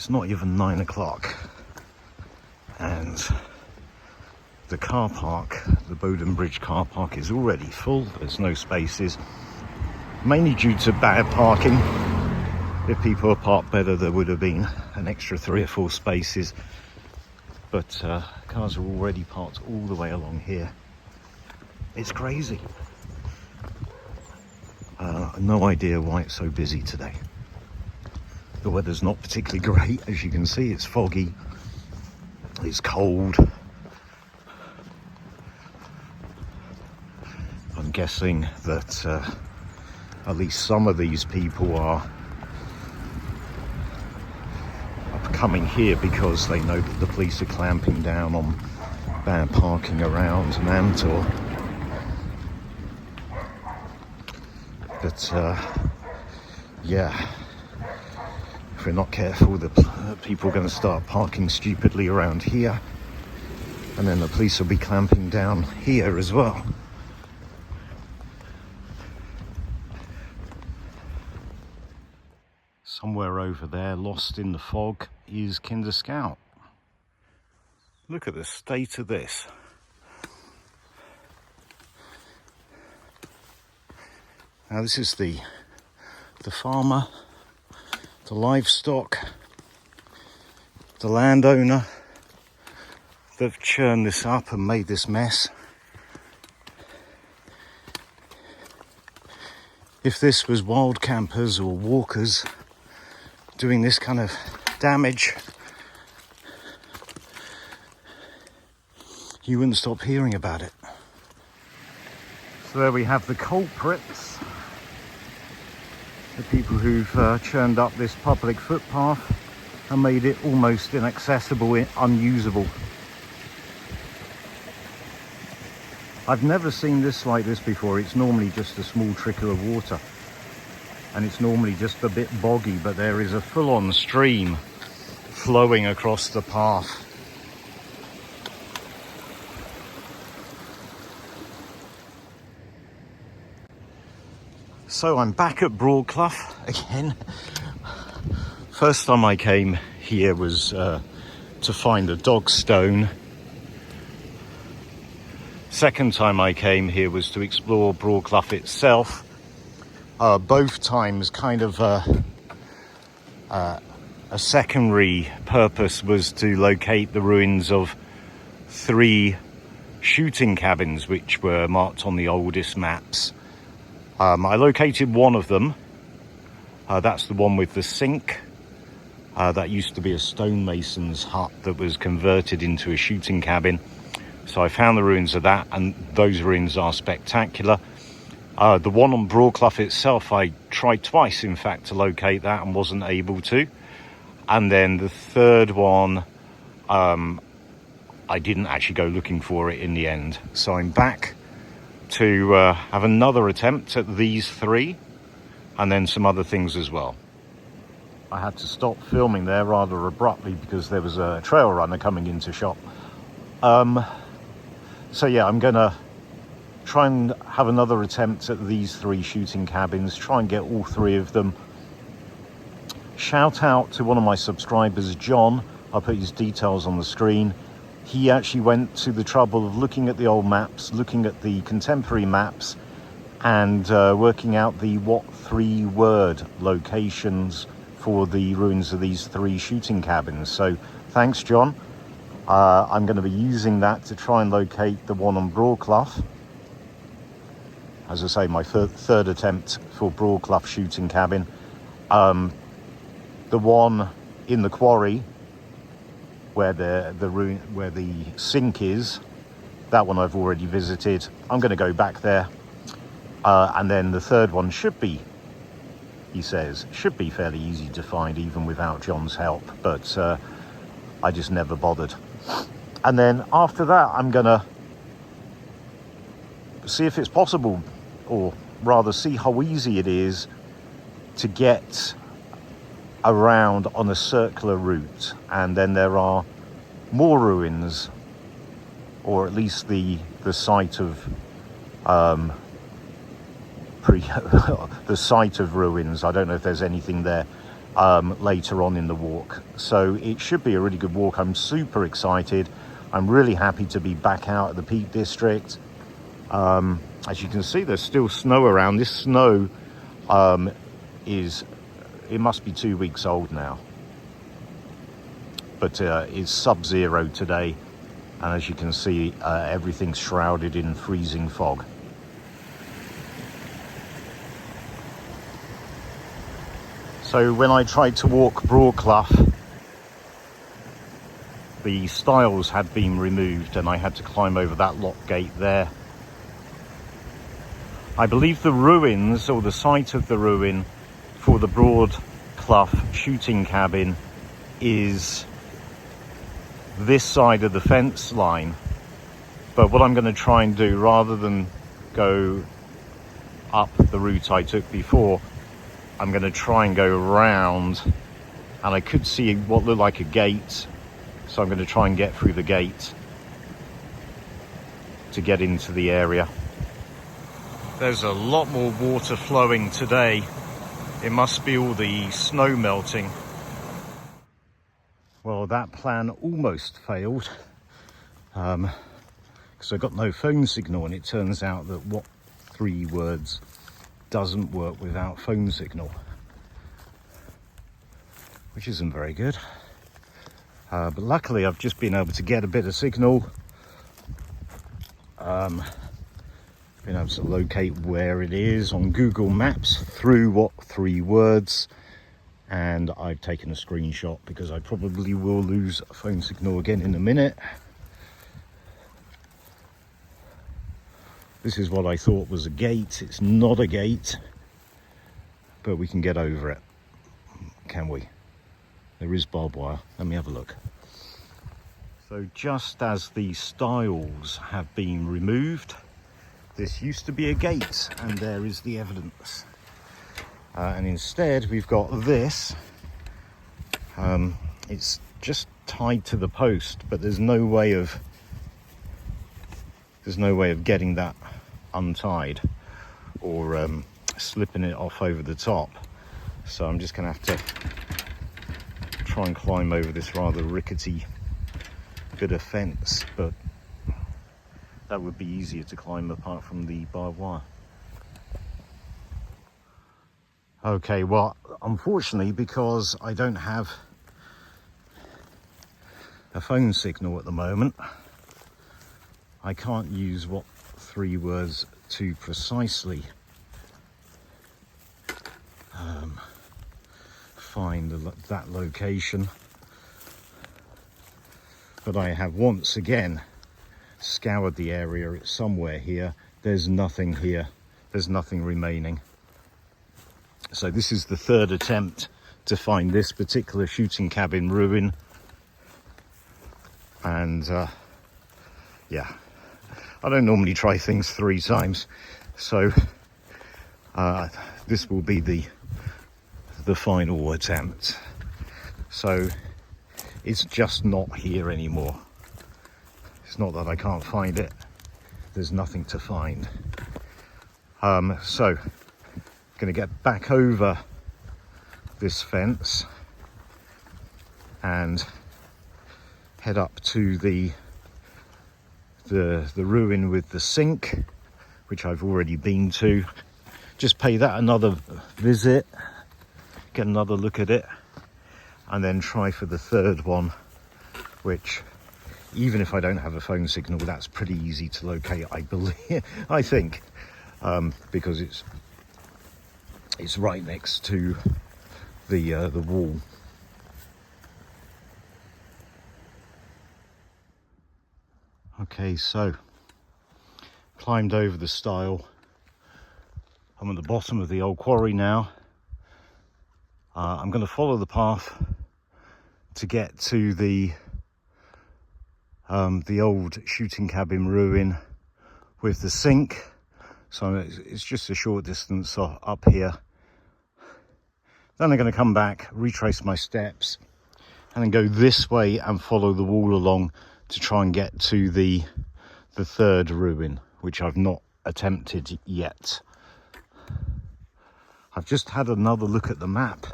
It's not even 9 o'clock, and the car park, the Bowden Bridge car park, is already full. There's no spaces, mainly due to bad parking. If people had parked better, there would have been an extra 3 or 4 spaces, but cars are already parked all the way along here. It's crazy. No idea why it's so busy today. The weather's not particularly great, as you can see. It's foggy, it's cold. I'm guessing that at least some of these people are coming here because they know that the police are clamping down on bad parking around Mantor. But yeah, if we're not careful, the people are going to start parking stupidly around here, and then the police will be clamping down here as well. Somewhere over there, lost in the fog, is Kinder Scout. Look at the state of this. Now this is the farmer, the livestock, the landowner that have churned this up and made this mess. If this was wild campers or walkers doing this kind of damage, you wouldn't stop hearing about it. So there we have the culprits, the people who've churned up this public footpath and made it almost inaccessible, unusable. I've never seen this like this before. It's normally just a small trickle of water, and it's normally just a bit boggy, but there is a full-on stream flowing across the path. So I'm back at Broad Clough again. First time I came here was to find a dog stone. Second time I came here was to explore Broad Clough itself. Both times kind of a secondary purpose was to locate the ruins of 3 shooting cabins which were marked on the oldest maps. I located one of them. That's the one with the sink. That used to be a stonemason's hut that was converted into a shooting cabin. So I found the ruins of that, and those ruins are spectacular. The one on Broad Clough itself, I tried twice, in fact, to locate that and wasn't able to. And then the third one, I didn't actually go looking for it in the end. So I'm back to have another attempt at these 3, and then some other things as well. I had to stop filming there rather abruptly because there was a trail runner coming into shop. So yeah, I'm gonna try and have another attempt at these 3 shooting cabins, try and get all 3 of them. Shout out to one of my subscribers, John. I'll put his details on the screen. He actually went to the trouble of looking at the old maps, looking at the contemporary maps, and working out the what 3-word locations for the ruins of these 3 shooting cabins. So thanks, John. I'm going to be using that to try and locate the one on Broad Clough. As I say, my third attempt for Broad Clough shooting cabin. The one in the Quarry, where the sink is, that one I've already visited. I'm going to go back there, and then the third one should be, he says, should be fairly easy to find even without John's help, but I just never bothered. And then after that, I'm going to see if it's possible, or rather see how easy it is to get around on a circular route. And then there are more ruins, or at least the site of the site of ruins. I don't know if there's anything there later on in the walk. So it should be a really good walk. I'm super excited. I'm really happy to be back out at the Peak District. As you can see, there's still snow around. This snow it must be 2 weeks old now, but it's sub-zero today, and as you can see, everything's shrouded in freezing fog. So when I tried to walk Broad Clough, the stiles had been removed and I had to climb over that lock gate there. I believe the ruins, or the site of the ruin for the Broad Clough shooting cabin, is this side of the fence line. But what I'm going to try and do, rather than go up the route I took before, I'm going to try and go around, and I could see what looked like a gate, so I'm going to try and get through the gate to get into the area. There's a lot more water flowing today. It must be all the snow melting. Well, that plan almost failed because I got no phone signal, and it turns out that what 3 words doesn't work without phone signal, which isn't very good. But luckily I've just been able to get a bit of signal. Been able to locate where it is on Google Maps through what 3 words, and I've taken a screenshot because I probably will lose a phone signal again in a minute. This is what I thought was a gate. It's not a gate, but we can get over it, can we? There is barbed wire. Let me have a look. So just as the stiles have been removed, this used to be a gate, and there is the evidence. And instead we've got this. It's just tied to the post, but there's no way of getting that untied or slipping it off over the top. So I'm just going to have to try and climb over this rather rickety bit of fence, but that would be easier to climb apart from the barbed wire. Okay, well, unfortunately, because I don't have a phone signal at the moment, I can't use what 3 words to precisely find that location. But I have once again scoured the area. It's somewhere here. There's nothing here. There's nothing remaining. So this is the 3rd attempt to find this particular shooting cabin ruin. And yeah, I don't normally try things 3 times. So this will be the final attempt. So it's just not here anymore. It's not that I can't find it. There's nothing to find. So I'm going to get back over this fence and head up to the ruin with the sink, which I've already been to. Just pay that another visit, get another look at it, and then try for the 3rd one, which, even if I don't have a phone signal, that's pretty easy to locate, I believe. I think, because it's right next to the wall. Okay, so climbed over the stile. I'm at the bottom of the old quarry now. I'm going to follow the path to get to the old shooting cabin ruin with the sink. So it's just a short distance up here. Then I'm going to come back, retrace my steps, and then go this way and follow the wall along to try and get to the 3rd ruin, which I've not attempted yet. I've just had another look at the map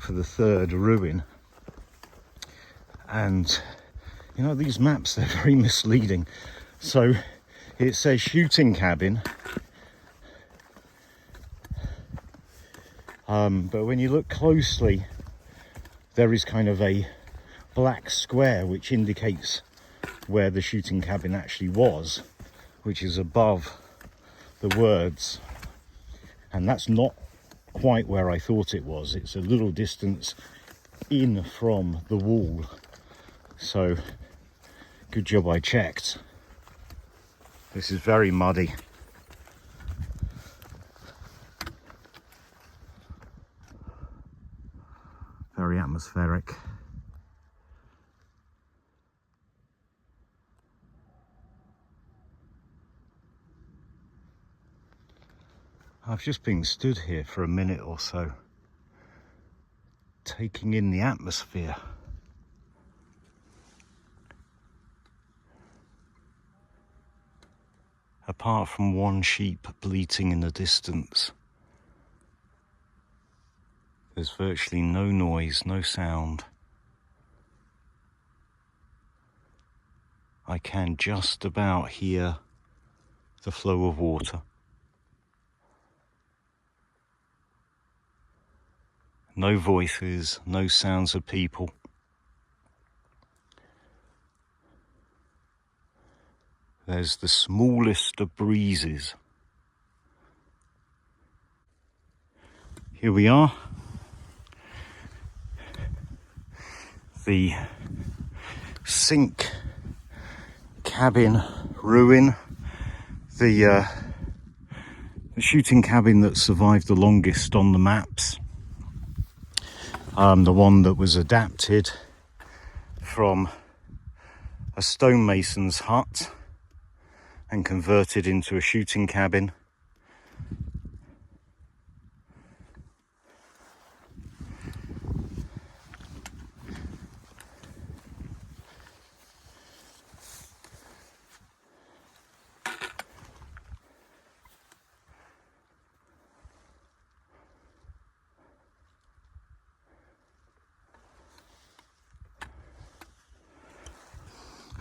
for the third ruin. And you know, these maps, they're very misleading. So it says shooting cabin, but when you look closely, there is kind of a black square which indicates where the shooting cabin actually was, which is above the words, and that's not quite where I thought it was. It's a little distance in from the wall, so good job I checked. This is very muddy. Very atmospheric. I've just been stood here for a minute or so, taking in the atmosphere. Apart from one sheep bleating in the distance, there's virtually no noise, no sound. I can just about hear the flow of water. No voices, no sounds of people. There's the smallest of breezes. Here we are. The sink cabin ruin. The shooting cabin that survived the longest on the maps. The one that was adapted from a stonemason's hut and converted into a shooting cabin.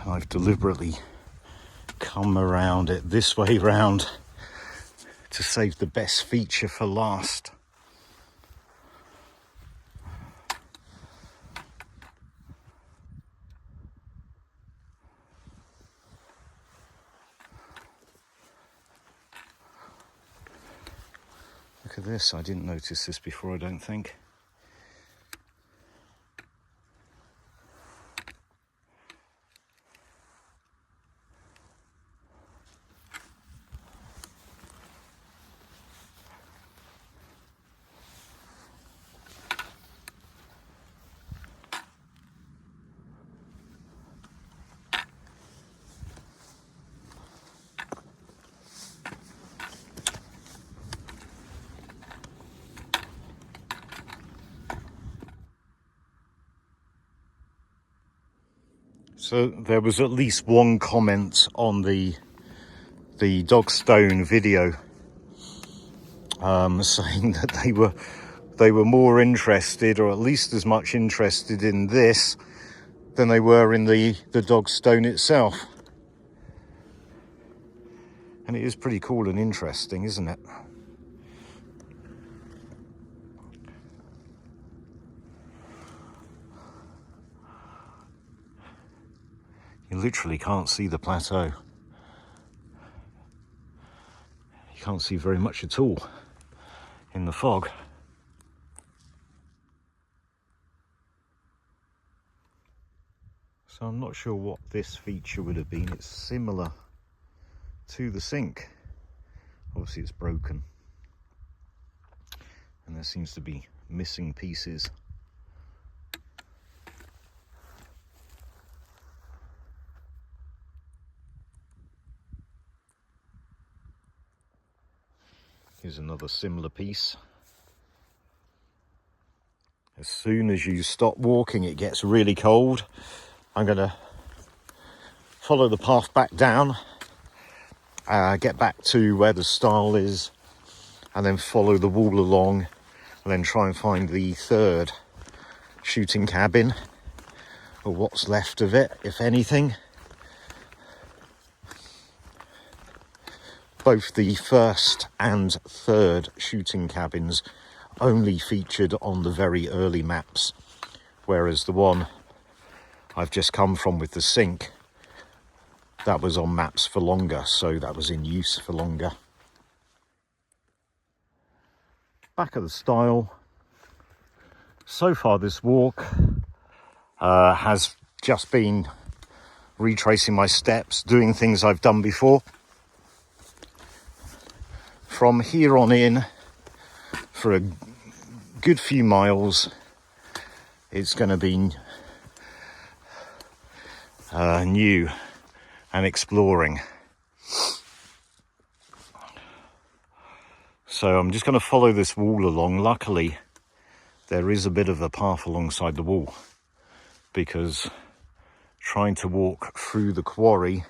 I've deliberately come around it this way round to save the best feature for last. Look at this, I didn't notice this before, I don't think. So there was at least one comment on the Dogstone video saying that they were more interested, or at least as much interested in this than they were in the Dogstone itself. And it is pretty cool and interesting, isn't it? You literally can't see the plateau. You can't see very much at all in the fog. So I'm not sure what this feature would have been. It's similar to the sink. Obviously it's broken. And there seems to be missing pieces. Here's another similar piece. As soon as you stop walking, it gets really cold. I'm going to follow the path back down, get back to where the stile is, and then follow the wall along, and then try and find the third shooting cabin, or what's left of it, if anything. Both the first and third shooting cabins only featured on the very early maps, whereas the one I've just come from with the sink, that was on maps for longer, so that was in use for longer. Back at the stile. So far this walk has just been retracing my steps, doing things I've done before. From here on in, for a good few miles, it's going to be new and exploring. So I'm just going to follow this wall along. Luckily, there is a bit of a path alongside the wall, because trying to walk through the quarry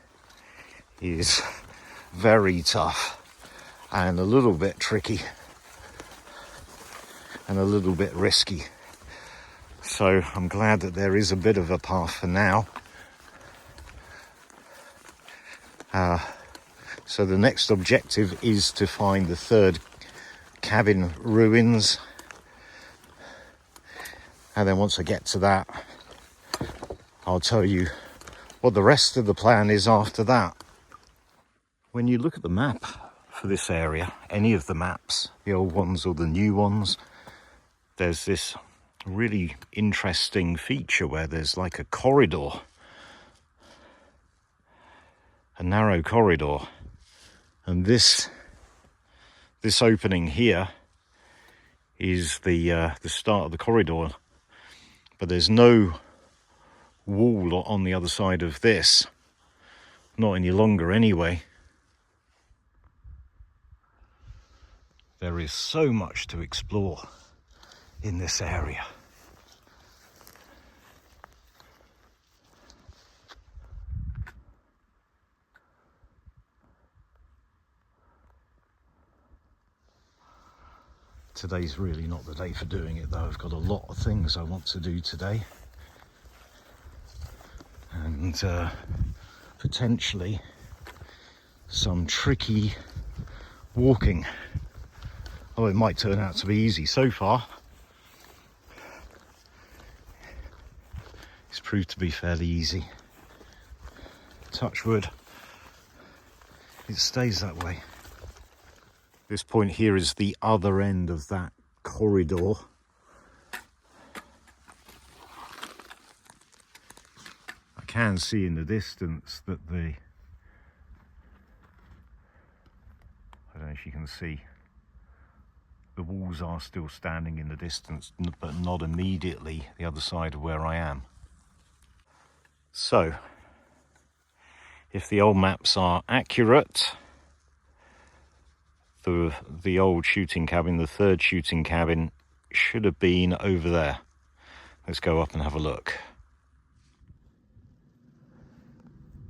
is very tough and a little bit tricky and a little bit risky. So I'm glad that there is a bit of a path for now. So the next objective is to find the third cabin ruins. And then once I get to that, I'll tell you what the rest of the plan is after that. When you look at the map for this area, any of the maps, the old ones or the new ones, there's this really interesting feature where there's like a corridor, a narrow corridor, and this opening here is the start of the corridor, but there's no wall on the other side of this, not any longer anyway. There is so much to explore in this area. Today's really not the day for doing it though. I've got a lot of things I want to do today. And potentially some tricky walking. Oh, it might turn out to be easy. So far, it's proved to be fairly easy. Touch wood, it stays that way. This point here is the other end of that corridor. I can see in the distance that I don't know if you can see, the walls are still standing in the distance, but not immediately the other side of where I am. So, if the old maps are accurate, the old shooting cabin, the third shooting cabin, should have been over there. Let's go up and have a look.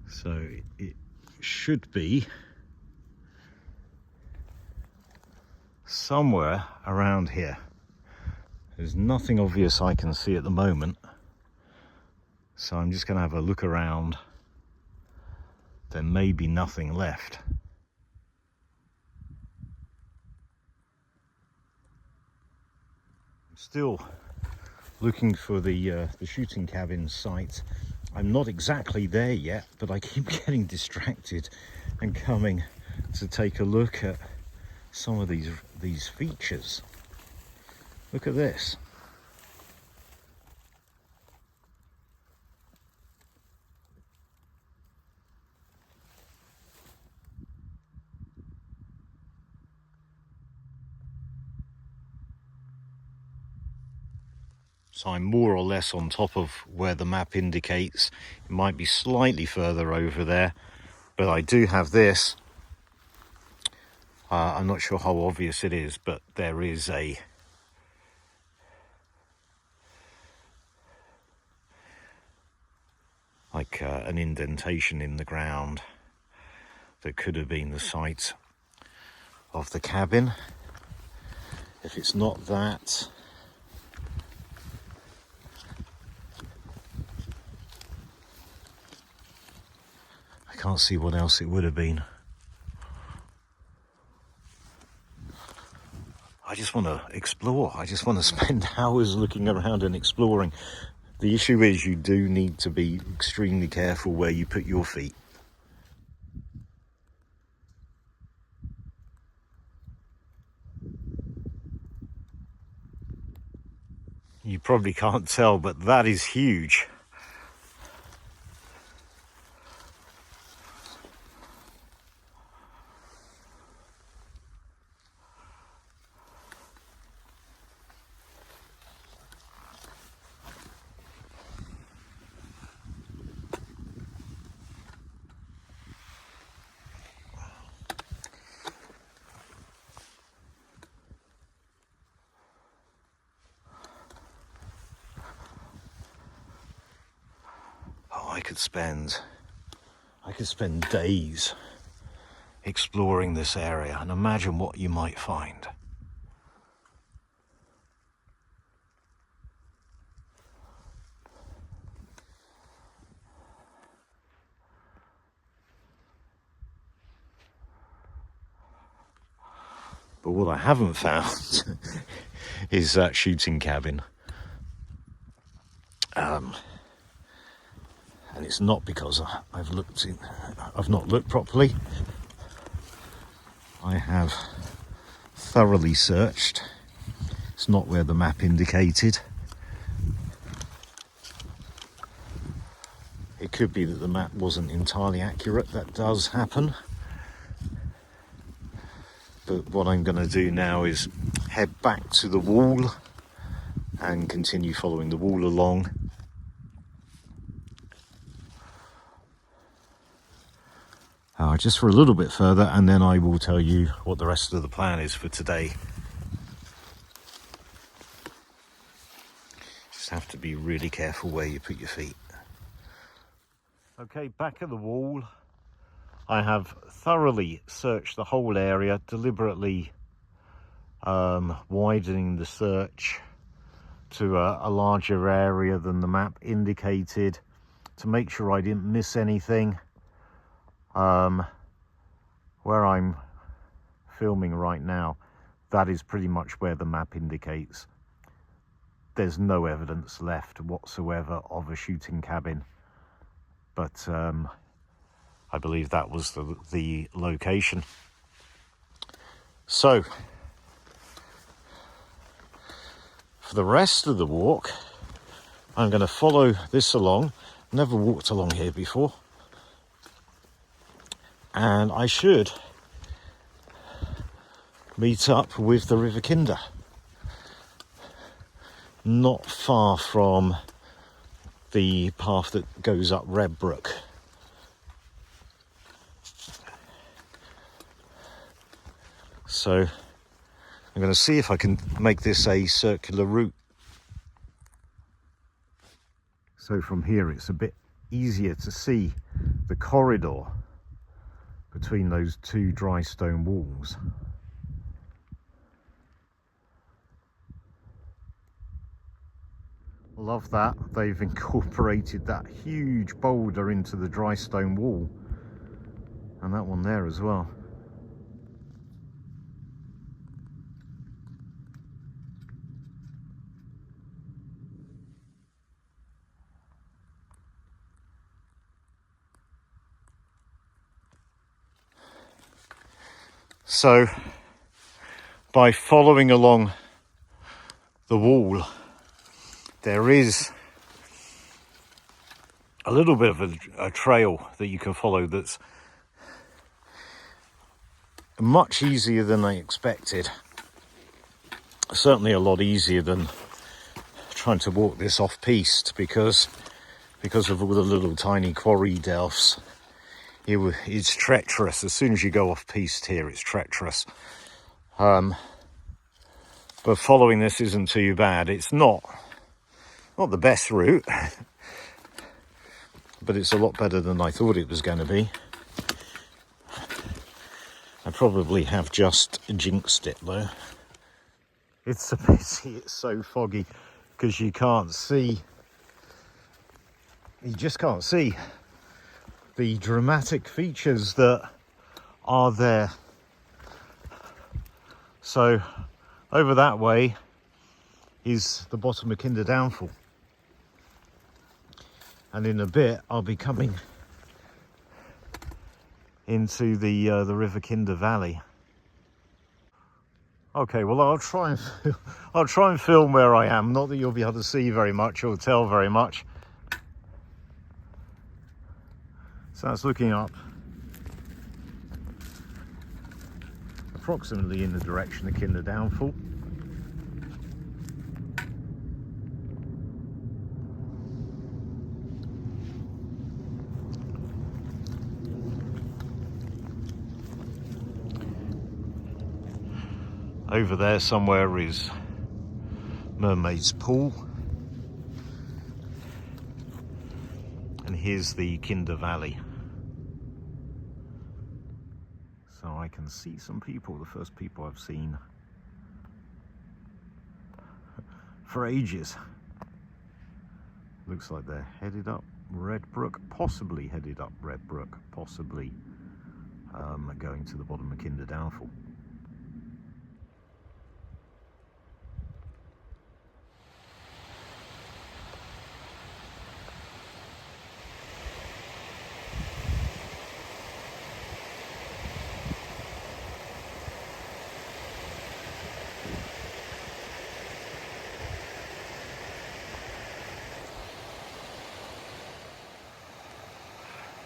So it should be somewhere around here. There's nothing obvious I can see at the moment, so I'm just going to have a look around. There may be nothing left. I'm still looking for the shooting cabin site. I'm not exactly there yet, but I keep getting distracted and coming to take a look at some of these features. Look at this. So I'm more or less on top of where the map indicates. It might be slightly further over there, but I do have this. I'm not sure how obvious it is, but there is an indentation in the ground that could have been the site of the cabin. If it's not that, Can't see what else it would have been. I just want to explore. I just want to spend hours looking around and exploring. The issue is you do need to be extremely careful where you put your feet. You probably can't tell, but that is huge. I could spend days exploring this area and imagine what you might find. But what I haven't found is that shooting cabin. And it's not because I've not looked properly. I have thoroughly searched. It's not where the map indicated. It could be that the map wasn't entirely accurate. That does happen. But what I'm going to do now is head back to the wall and continue following the wall along. Just for a little bit further, and then I will tell you what the rest of the plan is for today. Just have to be really careful where you put your feet. Okay, back at the wall. I have thoroughly searched the whole area, deliberately widening the search to a larger area than the map indicated to make sure I didn't miss anything. Where I'm filming right now, that is pretty much where the map indicates. There's no evidence left whatsoever of a shooting cabin, but I believe that was the location. So for the rest of the walk, I'm going to follow this along. Never walked along here before. And I should meet up with the River Kinder, not far from the path that goes up Red Brook. So I'm going to see if I can make this a circular route. So from here it's a bit easier to see the corridor between those two dry stone walls. Love that they've incorporated that huge boulder into the dry stone wall, and that one there as well. So by following along the wall, there is a little bit of a trail that you can follow that's much easier than I expected. Certainly a lot easier than trying to walk this off-piste because of all the little tiny quarry delphs. It's treacherous. As soon as you go off-piste here, it's treacherous. But following this isn't too bad. It's not the best route, but it's a lot better than I thought it was going to be. I probably have just jinxed it though. It's so busy, it's so foggy, because you can't see. You just can't see the dramatic features that are there. So over that way is the bottom of Kinder Downfall, and in a bit I'll be coming into the River Kinder Valley. Okay, well I'll try and film where I am. Not that you'll be able to see very much or tell very much. So that's looking up, approximately in the direction of Kinder Downfall. Over there somewhere is Mermaid's Pool. And here's the Kinder Valley. So I can see some people, the first people I've seen for ages. Looks like they're headed up Redbrook, possibly headed up Redbrook, possibly going to the bottom of Kinder Downfall.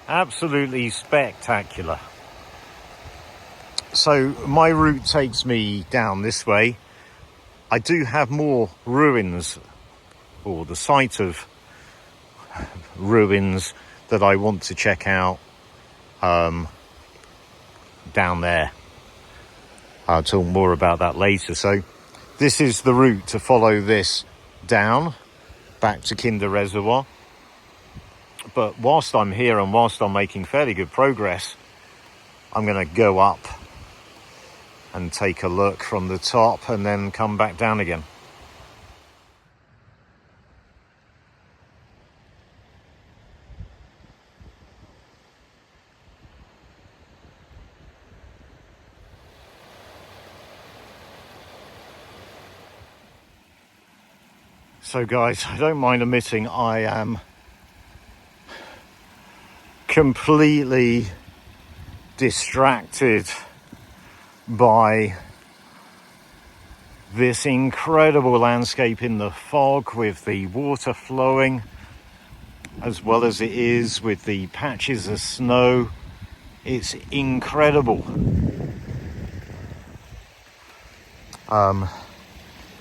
Absolutely spectacular. So my route takes me down this way. I do have more ruins, or the site of ruins, that I want to check out down there. I'll talk more about that later. So this is the route to follow this down back to Kinder Reservoir. But whilst I'm here and whilst I'm making fairly good progress, I'm going to go up and take a look from the top and then come back down again. So guys, I don't mind admitting I am completely distracted by this incredible landscape in the fog, with the water flowing as well as it is, with the patches of snow. It's incredible.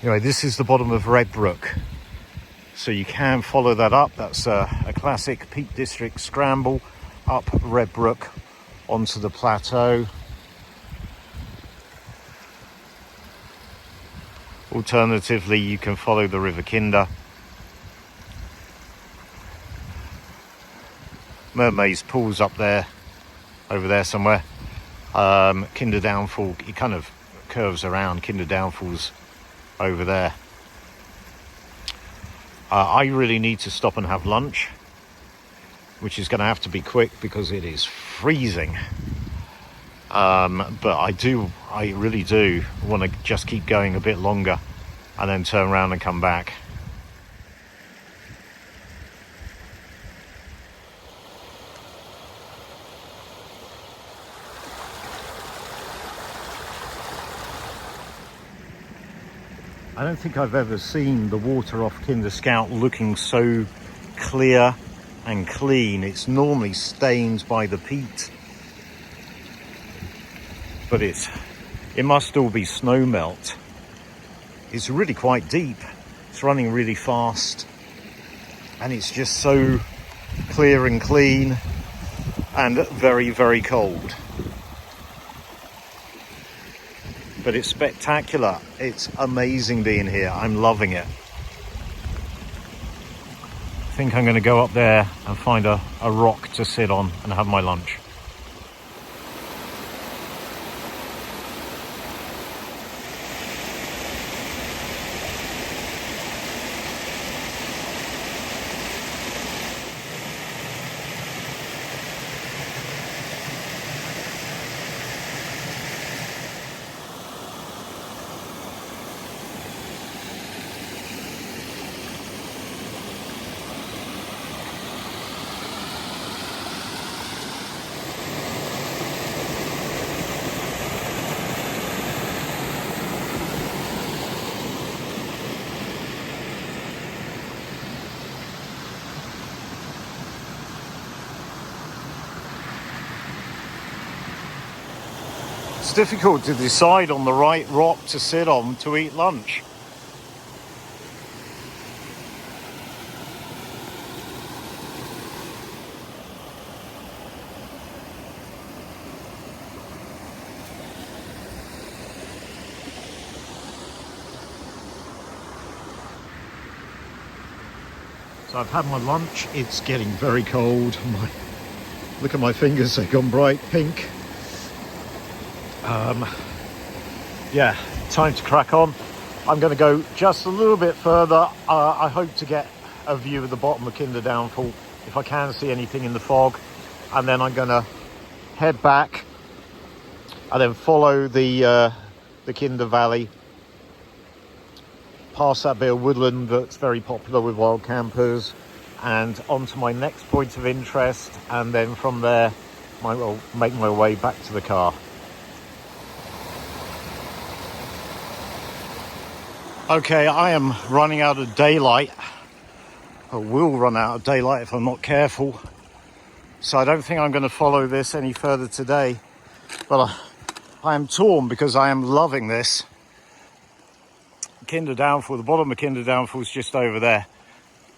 Anyway, this is the bottom of Redbrook, so you can follow that up. That's a classic Peak District scramble up Redbrook onto the plateau. Alternatively, you can follow the River Kinder. Mermaid's Pool's up there, over there somewhere. Kinder Downfall, it kind of curves around. Kinder Downfall's over there. I really need to stop and have lunch, which is going to have to be quick because it is freezing. But I really do want to just keep going a bit longer and then turn around and come back. I don't think I've ever seen the water off Kinder Scout looking so clear and clean. It's normally stained by the peat, but it must all be snow melt. It's really quite deep. It's running really fast, and it's just so clear and clean and very, very cold. But it's spectacular. It's amazing being here. I'm loving it. I think I'm going to go up there and find a rock to sit on and have my lunch. It's difficult to decide on the right rock to sit on to eat lunch. So I've had my lunch. It's getting very cold. Look at my fingers, they've gone bright pink. Yeah, time to crack on. I'm going to go just a little bit further. I hope to get a view of the bottom of Kinder Downfall, if I can see anything in the fog. And then I'm going to head back and then follow the Kinder Valley, past that bit of woodland that's very popular with wild campers, and onto my next point of interest, and then from there I will make my way back to the car. Okay, I am running out of daylight. I will run out of daylight if I'm not careful. So I don't think I'm going to follow this any further today. But I am torn because I am loving this. Kinder Downfall, the bottom of Kinder Downfall is just over there.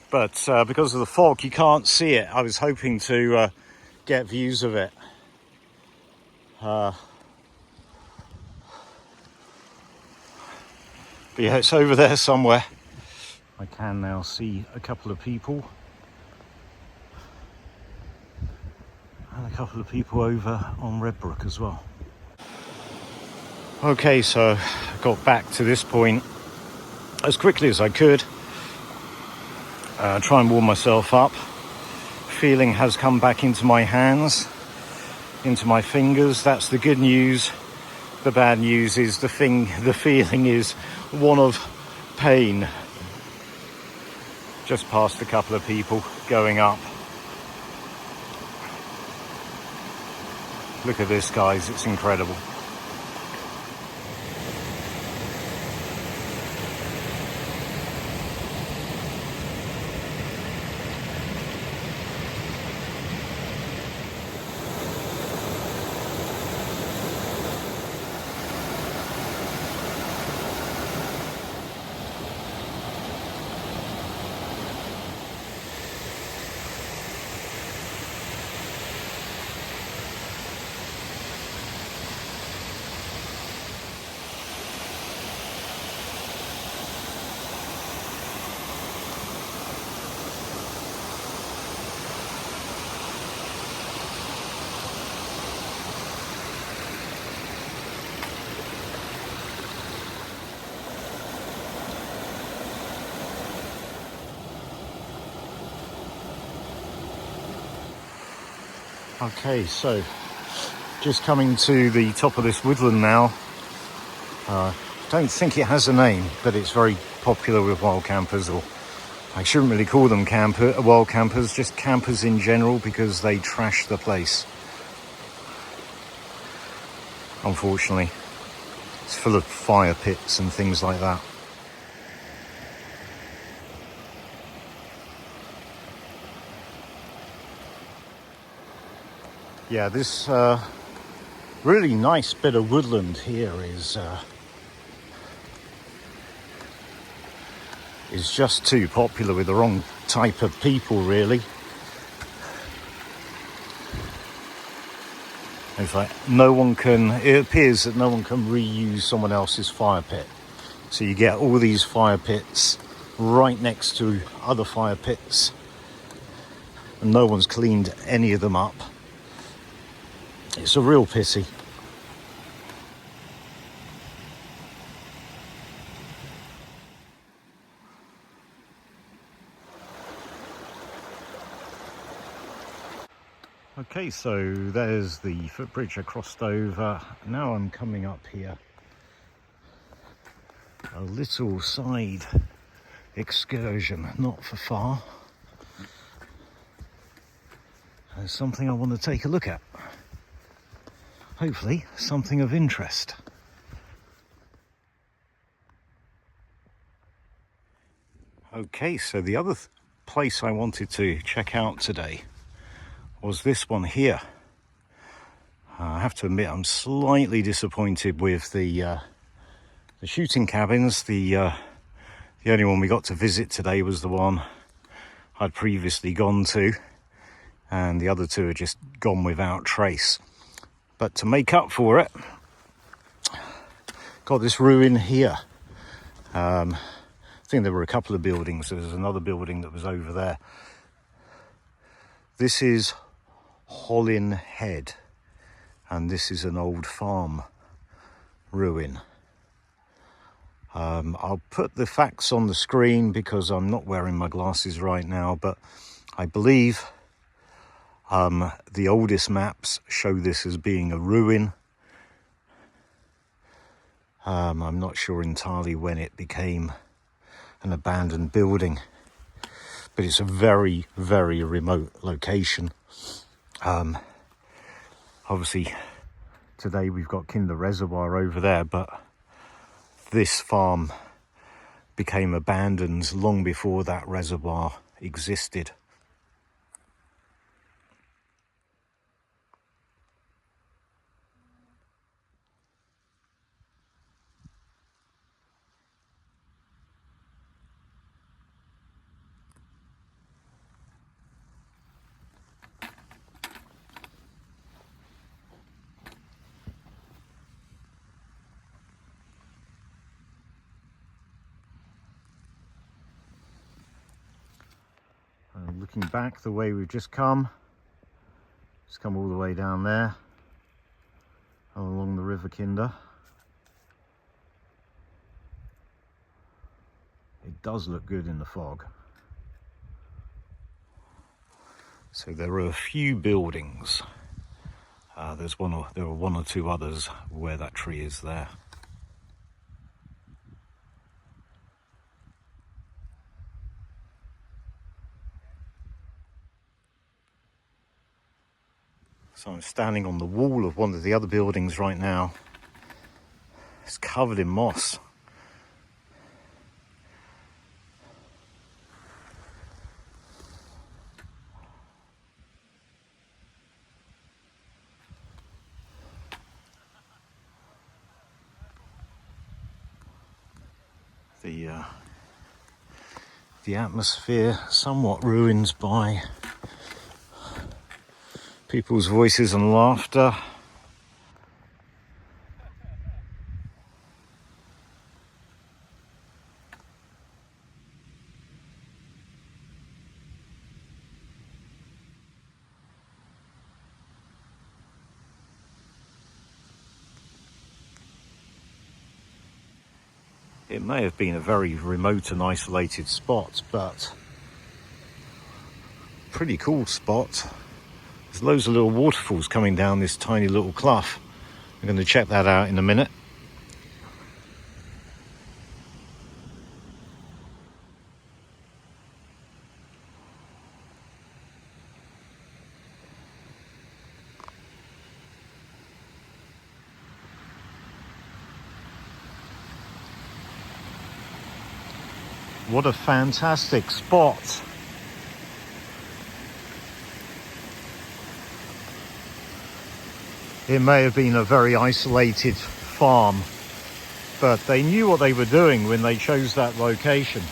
But because of the fog, you can't see it. I was hoping to get views of it. But yeah, it's over there somewhere. I can now see a couple of people. And a couple of people over on Redbrook as well. Okay, so I got back to this point as quickly as I could. Try and warm myself up. Feeling has come back into my hands, into my fingers. That's the good news. The bad news is the feeling is one of pain. Just past a couple of people going up. Look at this, guys, it's incredible. Okay, so just coming to the top of this woodland now. Don't think it has a name, but it's very popular with wild campers, or I shouldn't really call them wild campers, just campers in general, because they trash the place. Unfortunately, it's full of fire pits and things like that. Yeah, this really nice bit of woodland here is just too popular with the wrong type of people, really. In fact, it appears that no one can reuse someone else's fire pit. So you get all these fire pits right next to other fire pits, and no one's cleaned any of them up. It's a real pity. Okay, so there's the footbridge I crossed over. Now I'm coming up here. A little side excursion, not for far. There's something I want to take a look at. Hopefully something of interest. Okay, so the other place I wanted to check out today was this one here. I have to admit I'm slightly disappointed with the shooting cabins. The only one we got to visit today was the one I'd previously gone to, and the other two are just gone without trace. But to make up for it, got this ruin here. I think there were a couple of buildings. There was another building that was over there. This is Hollin Head, and this is an old farm ruin. I'll put the facts on the screen because I'm not wearing my glasses right now, but I believe the oldest maps show this as being a ruin. I'm not sure entirely when it became an abandoned building, but it's a very, very remote location. Obviously, today we've got Kinder Reservoir over there, but this farm became abandoned long before that reservoir existed. Looking back the way we've just come all the way down there along the River Kinder. It does look good in the fog. So there are a few buildings. There are one or two others where that tree is there. So I'm standing on the wall of one of the other buildings right now. It's covered in moss. The atmosphere somewhat ruined by people's voices and laughter. It may have been a very remote and isolated spot, but pretty cool spot. There's loads of little waterfalls coming down this tiny little clough. I'm going to check that out in a minute. What a fantastic spot. It may have been a very isolated farm, but they knew what they were doing when they chose that location.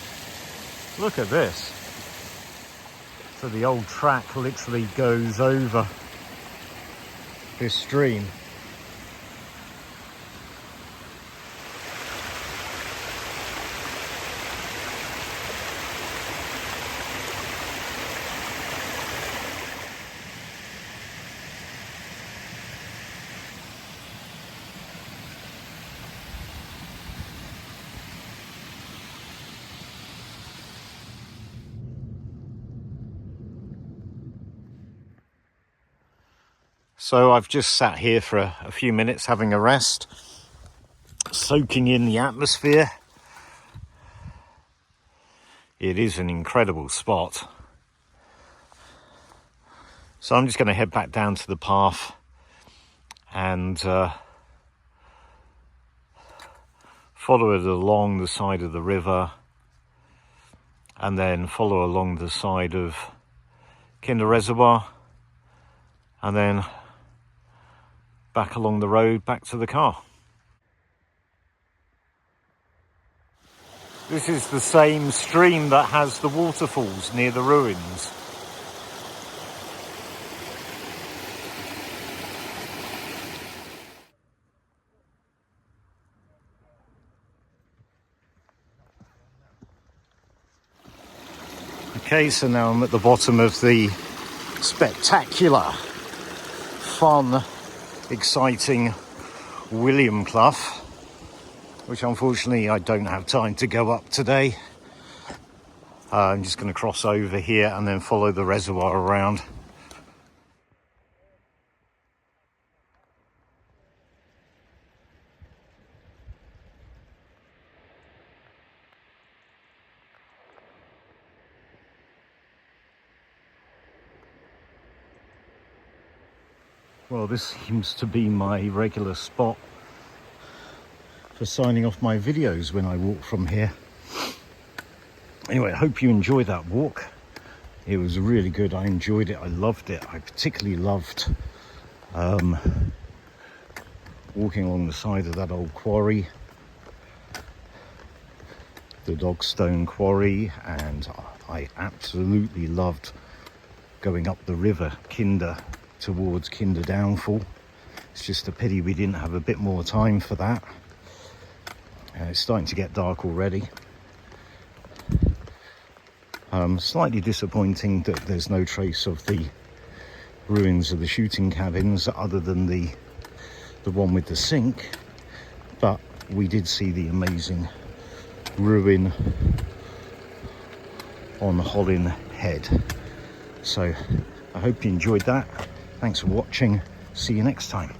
Look at this. So the old track literally goes over this stream. So I've just sat here for a few minutes having a rest, soaking in the atmosphere. It is an incredible spot. So I'm just going to head back down to the path and follow it along the side of the river, and then follow along the side of Kinder Reservoir, and then back along the road, back to the car. This is the same stream that has the waterfalls near the ruins. Okay, so now I'm at the bottom of the spectacular, fun, exciting William Clough, which unfortunately I don't have time to go up today. I'm just going to cross over here and then follow the reservoir around. Well, this seems to be my regular spot for signing off my videos when I walk from here. Anyway, I hope you enjoyed that walk. It was really good. I enjoyed it. I loved it. I particularly loved walking along the side of that old quarry, the Dogstone Quarry, and I absolutely loved going up the river Kinder towards Kinder Downfall. It's just a pity we didn't have a bit more time for that. It's starting to get dark already. Slightly disappointing that there's no trace of the ruins of the shooting cabins other than the one with the sink, but we did see the amazing ruin on Hollin Head. So I hope you enjoyed that. Thanks for watching. See you next time.